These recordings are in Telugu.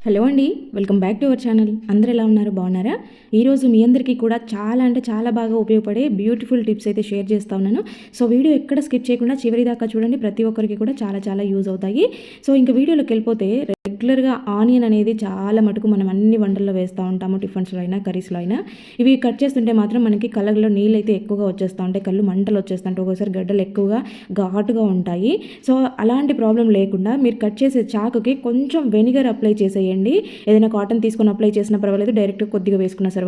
హలో అండి, welcome back to our channel. అందరూ ఎలా ఉన్నారు? బాగున్నారా? ఈరోజు మీ అందరికీ కూడా చాలా అంటే చాలా బాగా ఉపయోగపడే బ్యూటిఫుల్ టిప్స్ అయితే షేర్ చేస్తా ఉన్నాను. సో వీడియో ఎక్కడ స్కిప్ చేయకుండా చివరి దాకా చూడండి. ప్రతి ఒక్కరికి కూడా చాలా చాలా యూజ్ అవుతాయి. సో ఇంక వీడియోలోకి వెళ్ళిపోతే, రెగ్యులర్గా ఆనియన్ అనేది చాలా మటుకు మనం అన్ని వంటల్లో వేస్తూ ఉంటాము. టిఫిన్స్లో అయినా కర్రీస్లో అయినా ఇవి కట్ చేస్తుంటే మాత్రం మనకి కళ్ళలో నీళ్ళు అయితే ఎక్కువగా వచ్చేస్తూ ఉంటాయి, కళ్ళు మంటలు వచ్చేస్తుంటాయి, ఒక్కోసారి గడ్డలు ఎక్కువగా ఘాటుగా ఉంటాయి. సో అలాంటి ప్రాబ్లం లేకుండా మీరు కట్ చేసే చాకుకి కొంచెం వెనిగర్ అప్లై చేసేయండి. ఏదైనా కాటన్ తీసుకొని అప్లై చేసినా పర్వాలేదు, డైరెక్ట్గా కొద్దిగా వేసుకున్నా సరే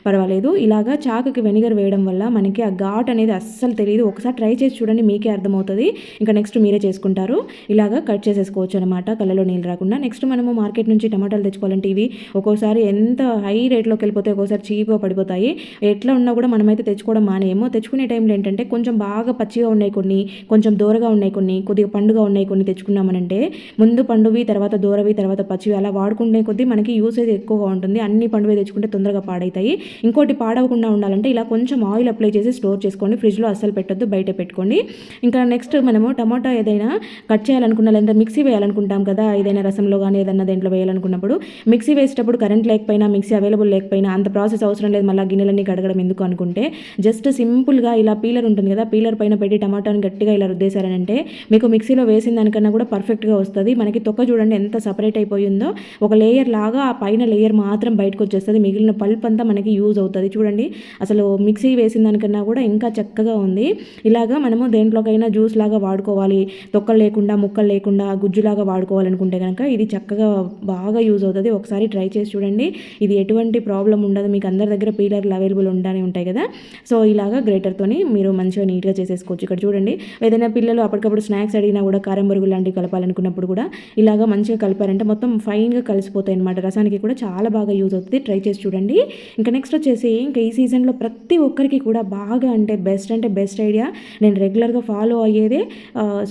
పర్వాలేదు. ఇలాగా చాకుకి వెనిగర్ వేయడం వల్ల మనకి ఆ ఘాట్ అనేది అస్సలు తెలియదు. ఒకసారి ట్రై చేసి చూడండి, మీకే అర్థమవుతుంది. ఇంకా నెక్స్ట్ మీరే చేసుకుంటారు. ఇలాగా కట్ చేసేసుకోవచ్చు అనమాట, కళ్ళలో నీళ్ళు రాకుండా. నెక్స్ట్ మనము మార్కెట్ నుంచి టమాటాలు తెచ్చుకోవాలంటే ఇవి ఒక్కోసారి ఎంత హై రేట్లోకి వెళ్ళిపోతే ఒక్కోసారి చీప్గా పడిపోతాయి. ఎట్లా ఉన్నా కూడా మనమైతే తెచ్చుకోవడం మానేమో. తెచ్చుకునే టైంలో ఏంటంటే కొంచెం బాగా పచ్చిగా ఉన్నాయి కొన్ని, కొంచెం దూరగా ఉన్నాయి కొన్ని, కొద్దిగా పండుగా ఉన్నాయి కొన్ని తెచ్చుకున్నామనంటే ముందు పండువి తర్వాత దూరవి తర్వాత పచ్చివి అలా వాడుకునే కొద్దీ మనకి యూసేజ్ ఎక్కువగా ఉంటుంది. అన్ని పండువి తెచ్చుకుంటే తొందరగా పాడవుతాయి. ఇంకోటి పాడవకుండా ఉండాలంటే ఇలా కొంచెం ఆయిల్ అప్లై చేసి స్టోర్ చేసుకోండి. ఫ్రిడ్జ్లో అస్సలు పెట్టొద్దు, బయట పెట్టుకోండి. ఇంకా నెక్స్ట్ మనము టమాటా ఏదైనా కట్ చేయాలనుకున్నా లేదా మిక్సీ వేయాలనుకుంటాం కదా, ఏదైనా రసంలో కానీ ఏదైనా దేంట్లో వేయాలనుకున్నప్పుడు మిక్సీ వేసేటప్పుడు కరెంట్ లేకపోయినా మిక్సీ అవైలబుల్ లేకపోయినా అంత ప్రాసెస్ అవసరం లేదు, మళ్ళీ గిన్నెలన్నీ కడగడం ఎందుకు అనుకుంటే జస్ట్ సింపుల్గా ఇలా పీలర్ ఉంటుంది కదా, పీలర్ పైన పెట్టి టమాటాని గట్టిగా ఇలా రుద్దేశారనంటే మీకు మిక్సీలో వేసిన దానికన్నా కూడా పర్ఫెక్ట్గా వస్తుంది. మనకి తొక్క చూడండి ఎంత సపరేట్ అయిపోయిందో, ఒక లేయర్ లాగా ఆ పైన లేయర్ మాత్రం బయటకు వచ్చేస్తుంది, మిగిలిన పల్ప్ అంతా మనకి యూజ్ అవుతుంది. చూడండి అసలు మిక్సీ వేసిన దానికన్నా కూడా ఇంకా చక్కగా ఉంది. ఇలాగా మనము దేంట్లోకైనా జ్యూస్ లాగా వాడుకోవాలి, తొక్కలు లేకుండా ముక్కలు లేకుండా గుజ్జులాగా వాడుకోవాలనుకుంటే కనుక ఇది చక్కగా బాగా యూజ్ అవుతుంది. ఒకసారి ట్రై చేసి చూడండి, ఇది ఎటువంటి ప్రాబ్లం ఉండదు. మీకు అందరి దగ్గర పీలర్లు అవైలబుల్ ఉండానే ఉంటాయి కదా. సో ఇలాగా గ్రేటర్తోని మీరు మంచిగా నీట్గా చేసేసుకోవచ్చు. ఇక్కడ చూడండి, ఏదైనా పిల్లలు అప్పటికప్పుడు స్నాక్స్ అడిగినా కూడా కారం బొరుగులు లాంటివి కలపాలనుకున్నప్పుడు కూడా ఇలాగా మంచిగా కలిపారంటే మొత్తం ఫైన్గా కలిసిపోతాయి అనమాట. రసానికి కూడా చాలా బాగా యూజ్ అవుతుంది. ట్రై చేసి చూడండి. ఇంకా నెక్స్ట్ వచ్చేసి, ఇంకా ఈ సీజన్లో ప్రతి ఒక్కరికి కూడా బాగా అంటే బెస్ట్ ఐడియా, నేను రెగ్యులర్గా ఫాలో అయ్యేదే.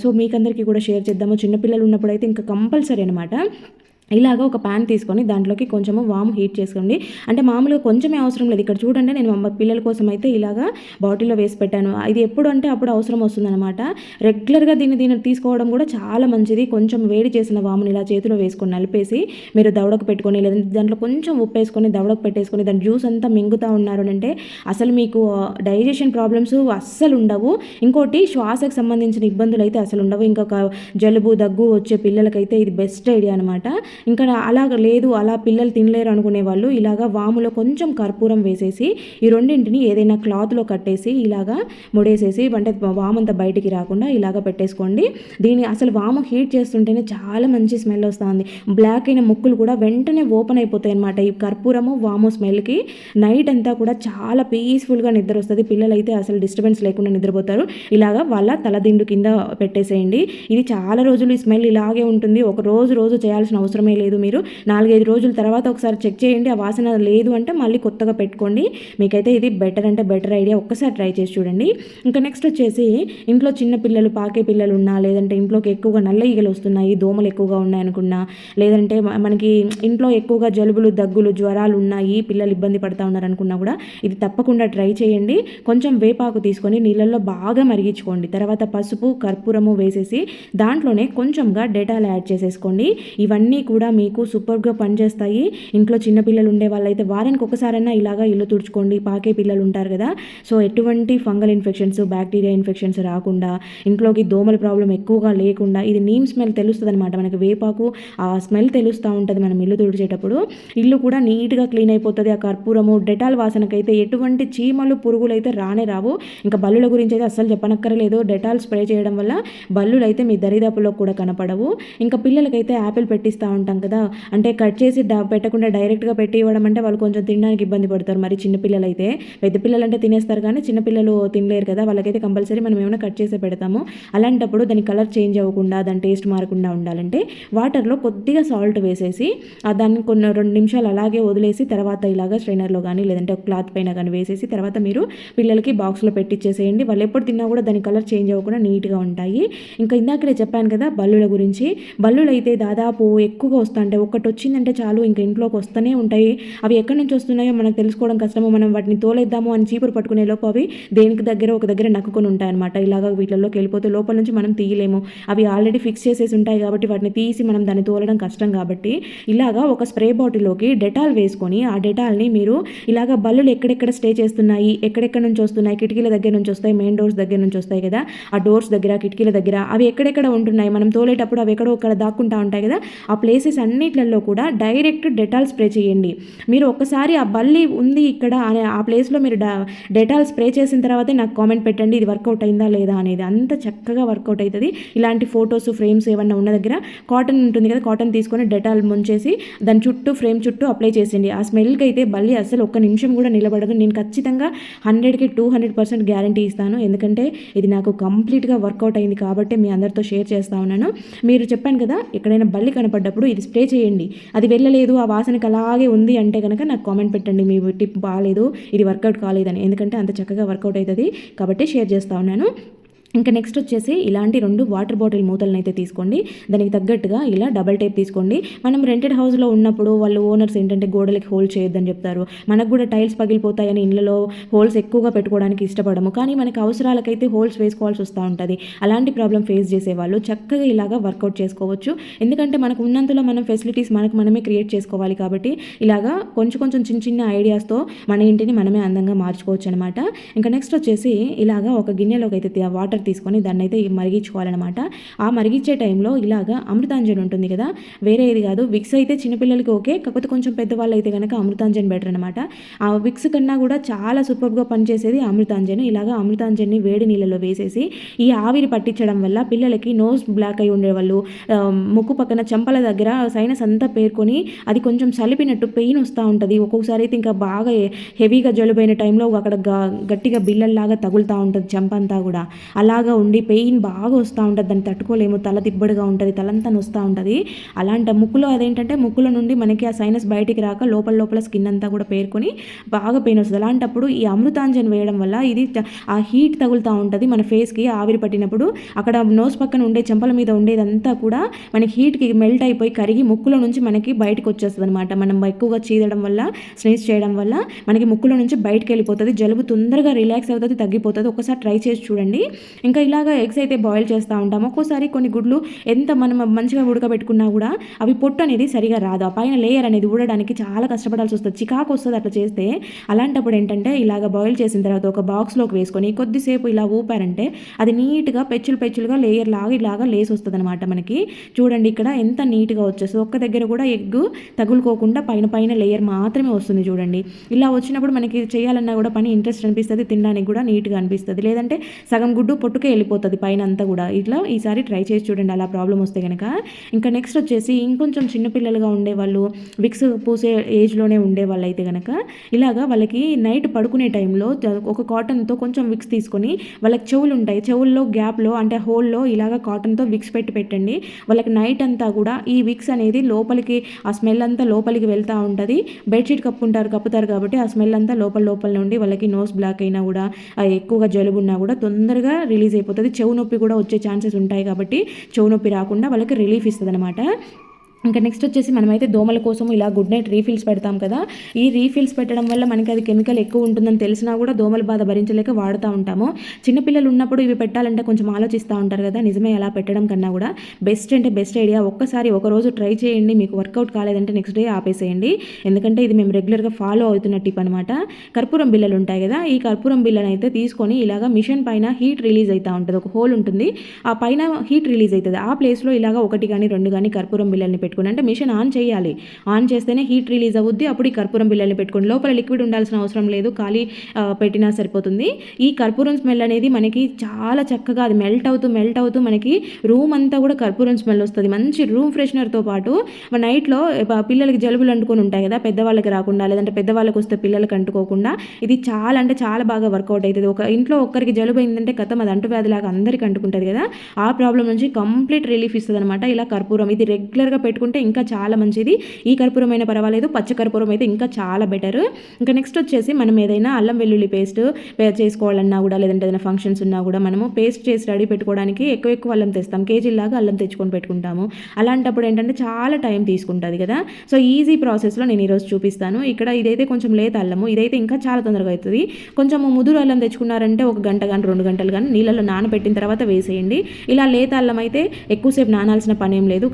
సో మీకందరికీ కూడా షేర్ చేద్దాము. చిన్నపిల్లలు ఉన్నప్పుడు అయితే ఇంకా కంపల్సరీ అనమాట. ఇలాగ ఒక ప్యాన్ తీసుకొని దాంట్లోకి కొంచెము వాము హీట్ చేసుకోండి. అంటే మామూలుగా కొంచెమే అవసరం లేదు. ఇక్కడ చూడండి, నేను మా పిల్లల కోసం అయితే ఇలాగా బాటిల్లో వేసి పెట్టాను. ఇది ఎప్పుడు అంటే అప్పుడు అవసరం వస్తుందన్నమాట. రెగ్యులర్గా దీన్ని తీసుకోవడం కూడా చాలా మంచిది. కొంచెం వేడి చేసిన వాముని ఇలా చేతిలో వేసుకొని నలిపేసి మీరు దవడకు పెట్టుకొని, లేదంటే దాంట్లో కొంచెం ఉప్పు వేసుకొని దవడకు పెట్టేసుకొని దాని జ్యూస్ అంతా మింగుతూ ఉన్నారు అంటే అసలు మీకు డైజెషన్ ప్రాబ్లమ్స్ అస్సలు ఉండవు. ఇంకోటి శ్వాసకు సంబంధించిన ఇబ్బందులు అయితే అసలు ఉండవు. ఇంకొక జలుబు దగ్గు వచ్చే పిల్లలకైతే ఇది బెస్ట్ ఐడియా అనమాట. ఇంకా అలాగ లేదు, అలా పిల్లలు తినలేరు అనుకునే వాళ్ళు ఇలాగా వాములో కొంచెం కర్పూరం వేసేసి ఈ రెండింటిని ఏదైనా క్లాత్లో కట్టేసి ఇలాగా ముడేసేసి, అంటే వామంతా బయటికి రాకుండా ఇలాగ పెట్టేసుకోండి. దీన్ని అసలు వాము హీట్ చేస్తుంటేనే చాలా మంచి స్మెల్ వస్తుంది. బ్లాక్ అయిన ముక్కులు కూడా వెంటనే ఓపెన్ అయిపోతాయి అనమాట ఈ కర్పూరము వాము స్మెల్కి. నైట్ అంతా కూడా చాలా పీస్ఫుల్గా నిద్ర వస్తుంది. పిల్లలైతే అసలు డిస్టర్బెన్స్ లేకుండా నిద్రపోతారు. ఇలాగా వాళ్ళ తలదిండు కింద పెట్టేసేయండి. ఇది చాలా రోజులు ఈ స్మెల్ ఇలాగే ఉంటుంది. ఒక రోజు చేయాల్సిన అవసరమే లేదు. మీరు 4-5 రోజుల తర్వాత ఒకసారి చెక్ చేయండి, ఆ వాసన లేదు అంటే మళ్ళీ కొత్తగా పెట్టుకోండి. మీకైతే ఇది బెటర్ ఐడియా. ఒక్కసారి ట్రై చేసి చూడండి. ఇంకా నెక్స్ట్ వచ్చేసి, ఇంట్లో చిన్న పిల్లలు పాకే పిల్లలు ఉన్నా, లేదంటే ఇంట్లోకి ఎక్కువగా నల్ల ఈగలు వస్తున్నాయి, దోమలు ఎక్కువగా ఉన్నాయనుకున్నా, లేదంటే మనకి ఇంట్లో ఎక్కువగా జలుబులు దగ్గులు జ్వరాలు ఉన్నాయి, పిల్లలు ఇబ్బంది పడతా ఉన్నారనుకున్నా కూడా ఇది తప్పకుండా ట్రై చేయండి. కొంచెం వేపాకు తీసుకొని నీళ్ళల్లో బాగా మరిగించుకోండి. తర్వాత పసుపు కర్పూరము వేసేసి దాంట్లోనే కొంచెంగా డెటాల్ యాడ్ చేసేసుకోండి. ఇవన్నీ కూడా మీకు సూపర్గా పనిచేస్తాయి. ఇంట్లో చిన్నపిల్లలు ఉండే వాళ్ళైతే వారానికి ఒకసారైనా ఇలాగా ఇల్లు తుడుచుకోండి. పాకే పిల్లలు ఉంటారు కదా, సో ఎటువంటి ఫంగల్ ఇన్ఫెక్షన్స్ బ్యాక్టీరియా ఇన్ఫెక్షన్స్ రాకుండా, ఇంట్లోకి దోమల ప్రాబ్లం ఎక్కువగా లేకుండా, ఇది నీమ్ స్మెల్ తెలుస్తుంది అనమాట మనకి. వేపాకు ఆ స్మెల్ తెలుస్తూ ఉంటుంది మనం ఇల్లు తుడిచేటప్పుడు. ఇల్లు కూడా నీట్గా క్లీన్ అయిపోతుంది. ఆ కర్పూరము డెటాల్ వాసనకైతే ఎటువంటి చీమలు పురుగులు అయితే రానే రావు. ఇంకా బల్లుల గురించి అయితే అస్సలు చెప్పనక్కర్లేదు. డెటాల్ స్ప్రే చేయడం వల్ల బల్లులు అయితే మీ దరిదాపుల్లో కూడా కనపడవు. ఇంకా పిల్లలకైతే యాపిల్ పెట్టిస్తూ ఉంటాం కదా, అంటే కట్ చేసి పెట్టకుండా డైరెక్ట్గా పెట్టి ఇవ్వడం అంటే వాళ్ళు కొంచెం తినడానికి ఇబ్బంది పడతారు. మరి చిన్నపిల్లలు అయితే, పెద్ద పిల్లలు అంటే తినేస్తారు కానీ చిన్నపిల్లలు తినలేరు కదా, వాళ్ళకైతే కంపల్సరీ మనం ఏమైనా కట్ చేసే పెడతాము. అలాంటప్పుడు దాని కలర్ చేంజ్ అవ్వకుండా, దాని టేస్ట్ మారకుండా ఉండాలంటే వాటర్లో కొద్దిగా సాల్ట్ వేసేసి దాన్ని కొన్ని 2 నిమిషాలు అలాగే వదిలేసి తర్వాత ఇలాగా స్ట్రైనర్లో కానీ లేదంటే ఒక క్లాత్ పైన కానీ వేసేసి తర్వాత మీరు పిల్లలకి బాక్స్లో పెట్టిచ్చేసేయండి. వాళ్ళు ఎప్పుడు తిన్నా కూడా దాని కలర్ చేంజ్ అవ్వకుండా నీట్గా ఉంటాయి. ఇంకా ఇందాకనే చెప్పాను కదా బల్లుల గురించి. బల్లులు అయితే దాదాపు ఎక్కువ ఎక్కువగా వస్తూ ఉంటాయి. ఒకటి వచ్చిందంటే చాలు ఇంకా ఇంట్లోకి వస్తూనే ఉంటాయి. అవి ఎక్కడి నుంచి వస్తున్నాయో మనకు తెలుసుకోవడం కష్టము. మనం వాటిని తోలేద్దాము అని చీపురు పట్టుకునే లోపు అవి దేనికి దగ్గర ఒక దగ్గర నక్కుకొని ఉంటాయన్నమాట. ఇలాగ వీటిలోకి వెళ్ళిపోతే లోపల నుంచి మనం తీయలేము. అవి ఆల్రెడీ ఫిక్స్ చేసేసి ఉంటాయి కాబట్టి వాటిని తీసి మనం దాన్ని తోలడం కష్టం. కాబట్టి ఇలాగా ఒక స్ప్రే బాటిల్లోకి డెటాల్ వేసుకొని ఆ డెటాల్ని మీరు ఇలాగ బల్లులు ఎక్కడెక్కడ స్టే చేస్తున్నాయి, ఎక్కడెక్కడ నుంచి వస్తున్నాయి, కిటికీల దగ్గర నుంచి వస్తాయి, మెయిన్ డోర్స్ దగ్గర నుంచి వస్తాయి కదా, ఆ డోర్స్ దగ్గర కిటికీల దగ్గర అవి ఎక్కడెక్కడ ఉంటున్నాయి, మనం తోలేటప్పుడు అవి ఎక్కడో అక్కడ దాక్కుంటా ఉంటాయి కదా, ఆ ప్లేసెస్ అన్నిట్లలో కూడా డైరెక్ట్ డెటాల్ స్ప్రే చేయండి. మీరు ఒక్కసారి ఆ బల్లి ఉంది ఇక్కడ అనే ఆ ప్లేస్లో మీరు డెటాల్ స్ప్రే చేసిన తర్వాతే నాకు కామెంట్ పెట్టండి ఇది వర్కౌట్ అయిందా లేదా అనేది. అంత చక్కగా వర్కౌట్ అవుతుంది. ఇలాంటి ఫొటోస్ ఫ్రేమ్స్ ఏమన్నా ఉన్న దగ్గర కాటన్ ఉంటుంది కదా, కాటన్ తీసుకొని డెటాల్ ముంచేసి దాని చుట్టూ ఫ్రేమ్ చుట్టూ అప్లై చేసేయండి. ఆ స్మెల్కి అయితే బల్లి అసలు ఒక్క నిమిషం కూడా నిలబడదు. నేను ఖచ్చితంగా 100కి 200% గ్యారంటీ ఇస్తాను. ఎందుకంటే ఇది నాకు కంప్లీట్గా వర్కౌట్ అయింది కాబట్టి మీ అందరితో షేర్ చేస్తా ఉన్నాను. మీరు చెప్పాను కదా ఎక్కడైనా బల్లి కనపడ్డప్పుడు ఇది స్ప్రే చేయండి. అది వెళ్ళలేదు, ఆ వాసనకి అలాగే ఉంది అంటే కనుక నాకు కామెంట్ పెట్టండి మీ టిప్ బాగాలేదు, ఇది వర్కౌట్ కాలేదని. ఎందుకంటే అంత చక్కగా వర్కౌట్ అవుతుంది కాబట్టి షేర్ చేస్తా ఉన్నాను. ఇంకా నెక్స్ట్ వచ్చేసి ఇలాంటి 2 వాటర్ బాటిల్ మూతలను అయితే తీసుకోండి. దానికి తగ్గట్టుగా ఇలా డబల్ టేప్ తీసుకోండి. మనం రెంటెడ్ హౌస్లో ఉన్నప్పుడు వాళ్ళు ఓనర్స్ ఏంటంటే గోడలకి హోల్ చేయొద్దని చెప్తారు. మనకు కూడా టైల్స్ పగిలిపోతాయని ఇళ్ళలో హోల్స్ ఎక్కువగా పెట్టుకోవడానికి ఇష్టపడము. కానీ మనకి అవసరాలకైతే హోల్స్ వేసుకోవాల్సి వస్తూ ఉంటుంది. అలాంటి ప్రాబ్లం ఫేస్ చేసేవాళ్ళు చక్కగా ఇలాగా వర్కౌట్ చేసుకోవచ్చు. ఎందుకంటే మనకు ఉన్నంతలో మనం ఫెసిలిటీస్ మనమే క్రియేట్ చేసుకోవాలి కాబట్టి ఇలాగా కొంచెం కొంచెం చిన్న చిన్న ఐడియాస్తో మన ఇంటిని మనమే అందంగా మార్చుకోవచ్చు అనమాట. ఇంకా నెక్స్ట్ వచ్చేసి ఇలాగా ఒక గిన్నెలోకి అయితే వాటర్ తీసుకొని దాన్ని అయితే మరిగించుకోవాలన్నమాట. ఆ మరిగించే టైంలో ఇలాగా అమృతాంజన్ ఉంటుంది కదా, వేరే ఏది కాదు, విక్స్ అయితే చిన్నపిల్లలకి ఓకే, కాకపోతే కొంచెం పెద్దవాళ్ళు అయితే కనుక అమృతాంజన్ బెటర్ అనమాట. ఆ విక్స్ కన్నా కూడా చాలా సూపర్గా పనిచేసేది అమృతాంజన్. ఇలాగా అమృతాంజన్ని వేడి నీళ్ళలో వేసేసి ఈ ఆవిరి పట్టించడం వల్ల పిల్లలకి నోస్ బ్లాక్ అయి ఉండేవాళ్ళు, ముక్కు పక్కన చెంపల దగ్గర సైనస్ అంతా పేర్కొని అది కొంచెం సలిపినట్టు పెయిన్ వస్తూ ఉంటుంది. ఒక్కొక్కసారి అయితే ఇంకా బాగా హెవీగా జలుబైన టైంలో అక్కడ గట్టిగా బిల్లల్లాగా తగులుతూ ఉంటుంది చెంప అంతా కూడా. అలాగా ఉండి పెయిన్ బాగా వస్తూ ఉంటుంది, దాన్ని తట్టుకోలేము, తల తిబ్బడిగా ఉంటుంది, తలంతా నొస్తూ ఉంటుంది. అలాంటి ముక్కులో అదేంటంటే ముక్కులో నుండి మనకి ఆ సైనస్ బయటికి రాక లోపల లోపల స్కిన్ అంతా కూడా పేరుకొని బాగా పెయిన్ వస్తుంది. అలాంటప్పుడు ఈ అమృతాంజన్ వేయడం వల్ల ఇది ఆ హీట్ తగులుతూ ఉంటుంది మన ఫేస్కి. ఆవిరి పట్టినప్పుడు అక్కడ నోస్ పక్కన ఉండే చెంపల మీద ఉండేదంతా కూడా మనకి హీట్కి మెల్ట్ అయిపోయి కరిగి ముక్కులో నుంచి మనకి బయటకు వచ్చేస్తుంది అనమాట. మనం ఎక్కువగా చీదడం వల్ల, స్నీజ్ చేయడం వల్ల మనకి ముక్కులో నుంచి బయటకు వెళ్ళిపోతుంది. జలుబు తొందరగా రిలాక్స్ అవుతుంది, తగ్గిపోతుంది. ఒకసారి ట్రై చేసి చూడండి. ఇంకా ఇలాగ ఎగ్స్ అయితే బాయిల్ చేస్తూ ఉంటాము. ఒక్కోసారి కొన్ని గుడ్లు ఎంత మనం మంచిగా ఉడకబెట్టుకున్నా కూడా అవి పొట్టు అనేది సరిగా రాదు. ఆ పైన లేయర్ అనేది ఊడడానికి చాలా కష్టపడాల్సి వస్తుంది, చికాకు వస్తుంది అట్లా చేస్తే. అలాంటప్పుడు ఏంటంటే ఇలాగ బాయిల్ చేసిన తర్వాత ఒక బాక్స్లోకి వేసుకొని కొద్దిసేపు ఇలా ఊపారంటే అది నీట్గా పెచ్చులుగా లేయర్ లాగా ఇలాగా లేసి వస్తుంది అనమాట. మనకి చూడండి ఇక్కడ ఎంత నీట్గా వచ్చేస్తుంది. ఒక్క దగ్గర కూడా ఎగ్ తగులుకోకుండా పైన లేయర్ మాత్రమే వస్తుంది చూడండి. ఇలా వచ్చినప్పుడు మనకి చేయాలన్నా కూడా పని ఇంట్రెస్ట్ అనిపిస్తుంది, తినడానికి కూడా నీట్గా అనిపిస్తుంది. లేదంటే సగం గుడ్డు పొట్టుకే వెళ్ళిపోతుంది పైన అంతా కూడా. ఇట్లా ఈసారి ట్రై చేసి చూడండి అలా ప్రాబ్లం వస్తే కనుక. ఇంకా నెక్స్ట్ వచ్చేసి ఇంకొంచెం చిన్నపిల్లలుగా ఉండేవాళ్ళు, విక్స్ పూసే ఏజ్లోనే ఉండేవాళ్ళు అయితే కనుక ఇలాగా వాళ్ళకి నైట్ పడుకునే టైంలో ఒక కాటన్తో కొంచెం విక్స్ తీసుకొని వాళ్ళకి చెవులు ఉంటాయి, చెవుల్లో గ్యాప్లో అంటే హోల్లో ఇలాగ కాటన్తో విక్స్ పెట్టండి. వాళ్ళకి నైట్ అంతా కూడా ఈ విక్స్ అనేది లోపలికి ఆ స్మెల్ అంతా లోపలికి వెళ్తూ ఉంటుంది. బెడ్షీట్ కప్పుతారు కాబట్టి ఆ స్మెల్ అంతా లోపల నుండి వాళ్ళకి నోస్ బ్లాక్ అయినా కూడా ఎక్కువగా జలుబు ఉన్నా కూడా తొందరగా రిలీజ్ అయిపోతుంది. చెవు నొప్పి కూడా వచ్చే ఛాన్సెస్ ఉంటాయి కాబట్టి చెవు నొప్పి రాకుండా వాళ్ళకి రిలీఫ్ ఇస్తుంది అనమాట. ఇంకా నెక్స్ట్ వచ్చేసి మనమైతే దోమల కోసం ఇలా గుడ్ నైట్ రీఫిల్స్ పెడతాం కదా. ఈ రీఫిల్స్ పెట్టడం వల్ల మనకి అది కెమికల్ ఎక్కువ ఉంటుందని తెలిసినా కూడా దోమల బాధ భరించలేక వాడుతూ ఉంటాము. చిన్నపిల్లలు ఉన్నప్పుడు ఇవి పెట్టాలంటే కొంచెం ఆలోచిస్తూ ఉంటారు కదా. నిజమే, అలా పెట్టడం కన్నా కూడా బెస్ట్ ఐడియా. ఒక్కసారి ఒకరోజు ట్రై చేయండి, మీకు వర్కౌట్ కాలేదంటే నెక్స్ట్ డే ఆపేసేయండి. ఎందుకంటే ఇది మేము రెగ్యులర్గా ఫాలో అవుతున్న టిప్ అనమాట. కర్పూరం బిళ్ళలు ఉంటాయి కదా, ఈ కర్పూరం బిళ్ళను అయితే తీసుకొని ఇలాగ మిషన్ పైన హీట్ రిలీజ్ అవుతూ ఉంటుంది, ఒక హోల్ ఉంటుంది, ఆ పైన హీట్ రిలీజ్ అవుతుంది. ఆ ప్లేస్లో ఇలాగ 1 కానీ 2 కానీ కర్పూరం బిళ్ళల్ని పెట్టుకుని, అంటే మిషన్ ఆన్ చేయాలి, ఆన్ చేస్తేనే హీట్ రిలీజ్ అవుద్ది. అప్పుడు ఈ కర్పూరం బిళ్ళల్ని పెట్టుకోండి. లోపల లిక్విడ్ ఉండాల్సిన అవసరం లేదు, ఖాళీ పెట్టినా సరిపోతుంది. ఈ కర్పూరం స్మెల్ అనేది మనకి చాలా చక్కగా అది మెల్ట్ అవుతూ మనకి రూమ్ అంతా కూడా కర్పూరం స్మెల్ వస్తుంది. మంచి రూమ్ ఫ్రెషనర్తో పాటు నైట్లో పిల్లలకి జలుబులు అంటుకొని ఉంటాయి కదా, పెద్దవాళ్ళకి రాకుండా, లేదంటే పెద్దవాళ్ళకి వస్తే పిల్లలకి అంటుకోకుండా ఇది చాలా బాగా వర్కౌట్ అవుతుంది. ఒక ఇంట్లో ఒక్కరికి జలుబు అయిందంటే కథం అది అంటువ్యాధిలాగా అందరికీ అంటుకుంటుంది కదా, ఆ ప్రాబ్లం నుంచి కంప్లీట్ రిలీఫ్ ఇస్తుంది అనమాట. ఇలా కర్పూరం ఇది రెగ్యులర్గా పెట్టుకుంటే పెట్టుకుంటే ఇంకా చాలా మంచిది. ఈ కర్పూరం అయినా పర్వాలేదు, పచ్చ కర్పూరం అయితే ఇంకా చాలా బెటర్. ఇంకా నెక్స్ట్ వచ్చేసి మనం ఏదైనా అల్లం వెల్లుల్లి పేస్ట్ చేసుకోవాలన్నా కూడా, లేదంటే ఏదైనా ఫంక్షన్స్ ఉన్నా కూడా మనము పేస్ట్ చేసి రెడీ పెట్టుకోవడానికి ఎక్కువ అల్లం తెస్తాం, కేజీలాగా అల్లం తెచ్చుకొని పెట్టుకుంటాము. అలాంటప్పుడు ఏంటంటే చాలా టైం తీసుకుంటుంది కదా. సో ఈజీ ప్రాసెస్లో నేను ఈరోజు చూపిస్తాను. ఇక్కడ ఇదైతే కొంచెం లేత అల్లము, ఇదైతే ఇంకా చాలా తొందరగా అవుతుంది. కొంచెం ముదురు అల్లం తెచ్చుకున్నారంటే 1 గంట కానీ 2 గంటలు కానీ నీళ్ళలో నానబెట్టిన తర్వాత వేసేయండి. ఇలా లేత అల్లం అయితే ఎక్కువసేపు నానాల్సిన పని ఏం లేదు,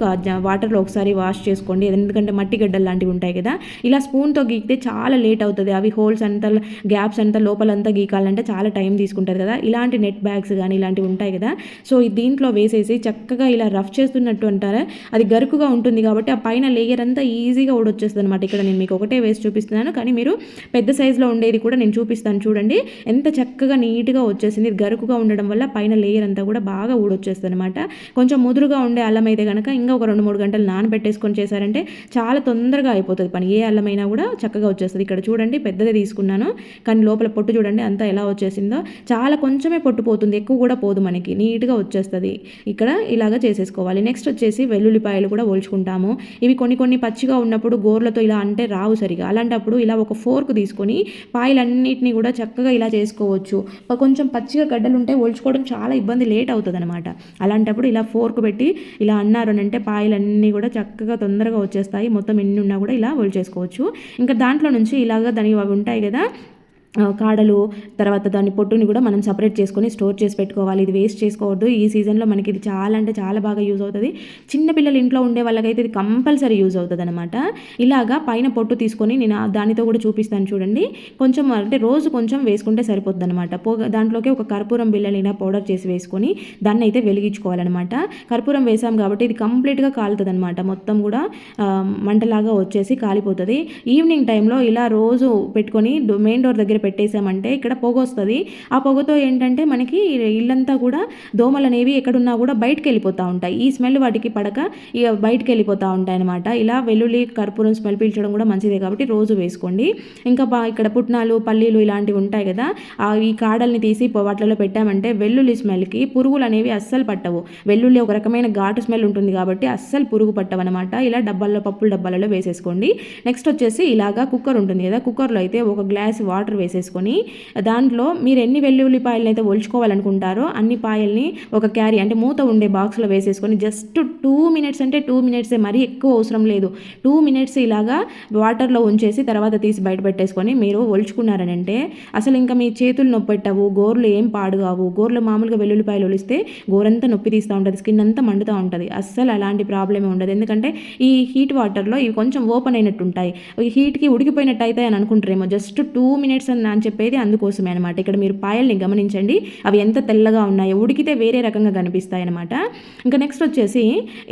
వాటర్లో ఒకసారి వాష్ చేసుకోండి, ఎందుకంటే మట్టి గడ్డలు లాంటివి ఉంటాయి కదా. ఇలా స్పూన్తో గీకితే చాలా లేట్ అవుతుంది, అవి హోల్స్ అంతా గ్యాప్స్ అంతా లోపలంతా గీకాలంటే చాలా టైం తీసుకుంటుంది కదా. ఇలాంటి నెట్ బ్యాగ్స్ కానీ ఇలాంటివి ఉంటాయి కదా, సో దీంట్లో వేసేసి చక్కగా ఇలా రఫ్ చేస్తున్నట్టు అంటారా, అది గరుకుగా ఉంటుంది కాబట్టి ఆ పైన లేయర్ అంతా ఈజీగా ఊడొచ్చేస్తుంది అనమాట. ఇక్కడ నేను మీకు ఒకటే వేసి చూపిస్తున్నాను, కానీ మీరు పెద్ద సైజులో ఉండేది కూడా నేను చూపిస్తాను. చూడండి ఎంత చక్కగా నీట్గా వచ్చేసింది. గరుకుగా ఉండడం వల్ల పైన లేయర్ అంతా కూడా బాగా ఊడొచ్చేస్తుంది అనమాట. కొంచెం ముదురుగా ఉండే అల్లం అయితే కనుక ఇంకా ఒక 2-3 గంటలు నానబెట్టేసుకొని చేశారంటే చాలా తొందరగా అయిపోతుంది పని. ఏ అల్లమైనా కూడా చక్కగా వచ్చేస్తుంది. ఇక్కడ చూడండి పెద్దదే తీసుకున్నాను, కానీ లోపల పొట్టు చూడండి అంతా ఎలా వచ్చేసిందో. చాలా కొంచెమే పొట్టు పోతుంది, ఎక్కువ కూడా పోదు, మనకి నీట్గా వచ్చేస్తుంది. ఇక్కడ ఇలాగా చేసేసుకోవాలి. నెక్స్ట్ వచ్చేసి వెల్లుల్లిపాయలు కూడా ఒలుచుకుంటాము. ఇవి కొన్ని పచ్చిగా ఉన్నప్పుడు గోర్లతో ఇలా అంటే రావు సరిగా, అలాంటప్పుడు ఇలా ఒక ఫోర్క్ తీసుకొని పాయలన్నిటిని కూడా చక్కగా ఇలా చేసుకోవచ్చు. కొంచెం పచ్చిగా గడ్డలు ఉంటే ఒలుచుకోవడం చాలా ఇబ్బంది, లేట్ అవుతుంది అనమాట. అలాంటప్పుడు ఇలా ఫోర్క్ పెట్టి ఇలా అన్నారు అని అంటే పాయలన్నీ కూడా చక్కగా తొందరగా వచ్చేస్తాయి. మొత్తం ఎన్ని ఉన్నా కూడా ఇలా ఒలిచేసుకోవచ్చు. ఇంకా దాంట్లో నుంచి ఇలాగా దాని అవి ఉంటాయి కదా కాడలు, తర్వాత దాని పొట్టుని కూడా మనం సపరేట్ చేసుకొని స్టోర్ చేసి పెట్టుకోవాలి. ఇది వేస్ట్ చేసుకోవద్దు. ఈ సీజన్లో మనకి ఇది చాలా అంటే చాలా బాగా యూజ్ అవుతుంది. చిన్నపిల్లలు ఇంట్లో ఉండే వాళ్ళకైతే ఇది కంపల్సరీ యూజ్ అవుతుంది అనమాట. ఇలాగా పైన పొట్టు తీసుకొని నేను దానితో కూడా చూపిస్తాను చూడండి. కొంచెం అంటే రోజు కొంచెం వేసుకుంటే సరిపోద్ది అనమాట. దాంట్లోకి ఒక కర్పూరం బిళ్ళని ఇలా పౌడర్ చేసి వేసుకొని దాన్ని అయితే వెలిగించుకోవాలన్నమాట. కర్పూరం వేసాం కాబట్టి ఇది కంప్లీట్గా కాలుతుంది అనమాట. మొత్తం కూడా మంటలాగా వచ్చేసి కాలిపోతుంది. ఈవినింగ్ టైంలో ఇలా రోజు పెట్టుకొని మెయిన్ డోర్ దగ్గర పెట్టేసామంటే ఇక్కడ పొగ వస్తుంది. ఆ పొగతో ఏంటంటే మనకి ఇల్లంతా కూడా దోమలు అనేవి ఎక్కడున్నా కూడా బయటకు వెళ్ళిపోతూ ఉంటాయి. ఈ స్మెల్ వాటికి పడక ఇక బయటకు వెళ్ళిపోతూ ఉంటాయి అనమాట. ఇలా వెల్లుల్లి కర్పూరం స్మెల్ పీల్చడం కూడా మంచిదే కాబట్టి రోజు వేసుకోండి. ఇంకా ఇక్కడ పుట్నాలు, పల్లీలు ఇలాంటివి ఉంటాయి కదా, ఈ కాడల్ని తీసి వాటిలో పెట్టామంటే వెల్లుల్లి స్మెల్కి పురుగులు అనేవి అస్సలు పట్టవు. వెల్లుల్లి ఒక రకమైన ఘాటు స్మెల్ ఉంటుంది కాబట్టి అస్సలు పురుగు పట్టవన్నమాట. ఇలా డబ్బాల్లో, పప్పుల డబ్బాలలో వేసేసుకోండి. నెక్స్ట్ వచ్చేసి ఇలాగా కుక్కర్ ఉంటుంది కదా, కుక్కర్లో అయితే 1 గ్లాస్ వాటర్ వేసేసుకొని దాంట్లో మీరు ఎన్ని వెల్లుల్లిపాయలను అయితే ఒలుచుకోవాలనుకుంటారో అన్ని పాయల్ని ఒక క్యారీ అంటే మూత ఉండే బాక్స్లో వేసేసుకొని జస్ట్ 2 మినిట్స్ అంటే 2 మినిట్సే, మరీ ఎక్కువ అవసరం లేదు. 2 మినిట్స్ ఇలాగా వాటర్లో ఉంచేసి తర్వాత తీసి బయట పెట్టేసుకొని మీరు ఒలుచుకున్నారనంటే అసలు ఇంకా మీ చేతులు నొప్పి పెట్టవు, గోర్లు ఏం పాడు కావు. గోర్లు మామూలుగా వెల్లుల్లిపాయలు ఒలిస్తే గోరంతా నొప్పి తీస్తూ ఉంటుంది, స్కిన్ అంతా మండుతూ ఉంటుంది. అస్సలు అలాంటి ప్రాబ్లమే ఉండదు. ఎందుకంటే ఈ హీట్ వాటర్లో ఇవి కొంచెం ఓపెన్ అయినట్టు ఉంటాయి, ఈ హీట్కి ఉడికిపోయినట్టు అవుతాయి అని అనుకుంటారేమో. జస్ట్ 2 మినిట్స్ అని చెప్పేది అందుకోసమే అనమాట. ఇక్కడ మీరు పాయల్ని గమనించండి, అవి ఎంత తెల్లగా ఉన్నాయో, ఉడికితే వేరే రకంగా కనిపిస్తాయి అనమాట. ఇంకా నెక్స్ట్ వచ్చేసి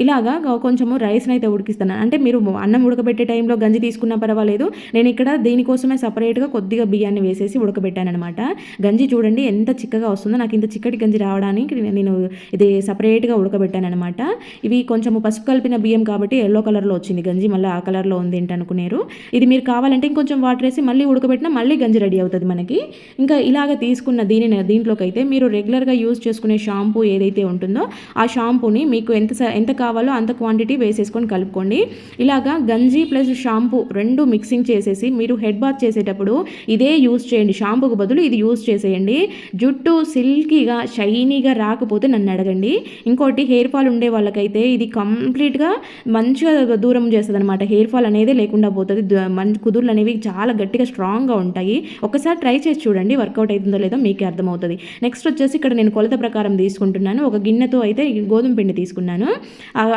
ఇలాగా కొంచెము రైస్ని అయితే ఉడికిస్తాను. అంటే మీరు అన్నం ఉడకబెట్టే టైంలో గంజి తీసుకున్నా పర్వాలేదు, నేను ఇక్కడ దీనికోసమే సపరేట్గా కొద్దిగా బియ్యాన్ని వేసేసి ఉడకబెట్టాను అనమాట. గంజి చూడండి ఎంత చిక్కగా వస్తుందో. నాకు ఇంత చిక్కటి గంజి రావడానికి నేను ఇది సపరేట్గా ఉడకబెట్టాను అనమాట. ఇవి కొంచెము పసుపు కలిపిన బియ్యం కాబట్టి ఎల్లో కలర్లో వచ్చింది గంజి, మళ్ళీ ఆ కలర్లో ఉంది ఏంటి అనుకునేరు. ఇది మీరు కావాలంటే ఇంకొంచెం వాటర్ వేసి మళ్ళీ ఉడకబెట్టినా మళ్ళీ గంజి రెడీ అవుతుంది మనకి. ఇంకా ఇలాగ తీసుకున్న దీంట్లోకి అయితే మీరు రెగ్యులర్గా యూజ్ చేసుకునే షాంపూ ఏదైతే ఉంటుందో ఆ షాంపూని మీకు ఎంత కావాలో అంత క్వాంటిటీ వేసేసుకొని కలుపుకోండి. ఇలాగా గంజి ప్లస్ షాంపూ 2 మిక్సింగ్ చేసేసి మీరు హెడ్ బాత్ చేసేటప్పుడు ఇదే యూజ్ చేయండి. షాంపూకు బదులు ఇది యూజ్ చేసేయండి. జుట్టు సిల్కీగా షైనీగా రాకపోతే నన్ను అడగండి. ఇంకోటి హెయిర్ ఫాల్ ఉండే వాళ్ళకైతే ఇది కంప్లీట్గా మంచిగా దూరం చేస్తుంది అనమాట. హెయిర్ ఫాల్ అనేది లేకుండా పోతుంది. కుదుర్లు అనేవి చాలా గట్టిగా స్ట్రాంగ్గా ఉంటాయి. ఒకసారి ట్రై చేసి చూడండి, వర్కౌట్ అవుతుందో లేదో మీకే అర్థమవుతుంది. నెక్స్ట్ వచ్చేసి ఇక్కడ నేను కొలత ప్రకారం తీసుకుంటున్నాను. ఒక గిన్నెతో అయితే గోధుమ పిండి తీసుకున్నాను.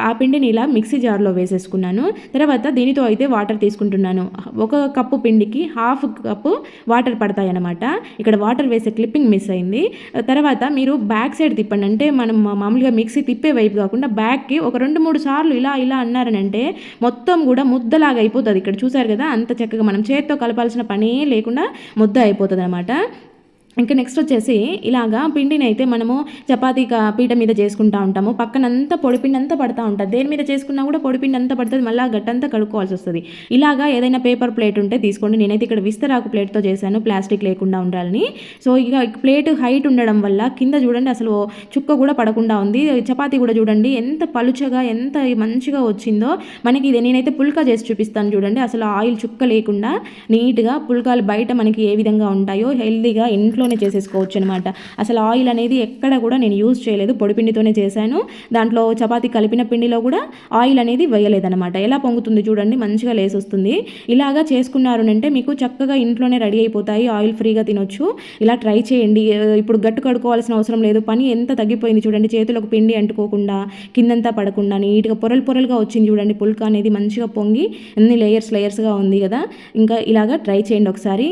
ఆ పిండిని ఇలా మిక్సీ జార్లో వేసేసుకున్నాను. తర్వాత దీనితో అయితే వాటర్ తీసుకుంటున్నాను. 1 కప్పు పిండికి 1/2 కప్పు వాటర్ పడతాయి అన్నమాట. ఇక్కడ వాటర్ వేసే క్లిప్పింగ్ మిస్ అయింది. తర్వాత మీరు బ్యాక్ సైడ్ తిప్పండి, అంటే మనం మామూలుగా మిక్సీ తిప్పే వైపు కాకుండా బ్యాక్కి ఒక 2-3 సార్లు ఇలా అన్నారనంటే మొత్తం కూడా ముద్దలాగా అయిపోతుంది. ఇక్కడ చూసారు కదా, అంత చక్కగా మనం చేత్తో కలపాల్సిన పనే లేకుండా ముద్ద అయిపోతుంది అనమాట. ఇంకా నెక్స్ట్ వచ్చేసి ఇలాగా పిండిని అయితే మనము చపాతీ పీట మీద చేసుకుంటూ ఉంటాము. పక్కనంతా పొడిపిండి అంతా పడతా ఉంటుంది. దేని మీద చేసుకున్నా కూడా పొడిపిండి అంతా పడుతుంది. మళ్ళీ గట్టంతా కడుక్కోవాల్సి వస్తుంది. ఇలాగా ఏదైనా పేపర్ ప్లేట్ ఉంటే తీసుకోండి. నేనైతే ఇక్కడ విస్తరాకు ప్లేట్తో చేశాను, ప్లాస్టిక్ లేకుండా ఉండాలని. సో ఇక ప్లేట్ హైట్ ఉండడం వల్ల కింద చూడండి అసలు చుక్క కూడా పడకుండా ఉంది. చపాతీ కూడా చూడండి ఎంత పలుచగా ఎంత మంచిగా వచ్చిందో మనకి. ఇది నేనైతే పుల్కా చేసి చూపిస్తాను చూడండి. అసలు ఆయిల్ చుక్క లేకుండా నీట్గా పుల్కాలు బయట మనకి ఏ విధంగా ఉంటాయో హెల్దీగా ఇంట్లో చేసేసుకోవచ్చు అనమాట. అసలు ఆయిల్ అనేది ఎక్కడ కూడా నేను యూజ్ చేయలేదు, పొడిపిండితోనే చేశాను. దాంట్లో చపాతీ కలిపిన పిండిలో కూడా ఆయిల్ అనేది వేయలేదనమాట. ఎలా పొంగుతుంది చూడండి, మంచిగా లేసి వస్తుంది. ఇలాగా చేసుకున్నారు అంటే మీకు చక్కగా ఇంట్లోనే రెడీ అయిపోతాయి, ఆయిల్ ఫ్రీగా తినొచ్చు. ఇలా ట్రై చేయండి. ఇప్పుడు గట్టు కడుక్కోవాల్సిన అవసరం లేదు, పని ఎంత తగ్గిపోయింది చూడండి. చేతులకు పిండి అంటుకోకుండా కిందంతా పడకుండా నీట్గా పొరలు పొరలుగా వచ్చింది చూడండి. పుల్కా అనేది మంచిగా పొంగి అన్ని లేయర్స్గా ఉంది కదా. ఇంకా ఇలాగా ట్రై చేయండి ఒకసారి.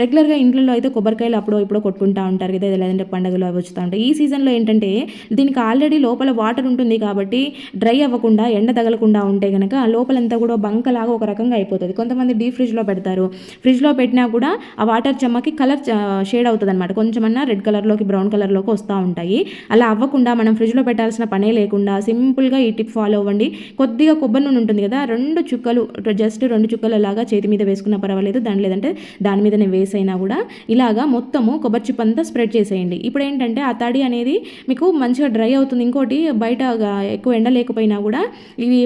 రెగ్యులర్గా ఇంట్లో అయితే కొబ్బరికాయలు అప్పుడు ఇప్పుడు కొట్టుకుంటూ ఉంటారు కదా, లేదంటే పండుగలు అవి వచ్చుతూ ఉంటాయి. ఈ సీజన్లో ఏంటంటే దీనికి ఆల్రెడీ లోపల వాటర్ ఉంటుంది కాబట్టి డ్రై అవ్వకుండా ఎండ తగలకుండా ఉంటే కనుక లోపలంతా కూడా బంకలాగా ఒక రకంగా అయిపోతుంది. కొంతమంది డీప్ ఫ్రిడ్జ్లో పెడతారు. ఫ్రిడ్జ్లో పెట్టినా కూడా ఆ వాటర్ చెమ్మకి కలర్ షేడ్ అవుతుంది అనమాట. కొంచెమన్నా రెడ్ కలర్లోకి బ్రౌన్ కలర్లోకి వస్తూ ఉంటాయి. అలా అవ్వకుండా మనం ఫ్రిడ్జ్లో పెట్టాల్సిన పనే లేకుండా సింపుల్గా ఈ టిప్ ఫాలో అవ్వండి. కొద్దిగా కొబ్బరి నూనె ఉంటుంది కదా, జస్ట్ 2 చుక్కలు అలాగా చేతి మీద వేసుకున్నా పర్వాలేదు, దాని లేదంటే దాని మీదనే వేసైనా కూడా ఇలాగా మొత్తము కొబ్బరి చిప్ అంతా స్ప్రెడ్ చేసేయండి. ఇప్పుడు ఏంటంటే ఆ తడి అనేది మీకు మంచిగా డ్రై అవుతుంది. ఇంకోటి బయట ఎక్కువ ఎండ లేకపోయినా కూడా ఇవి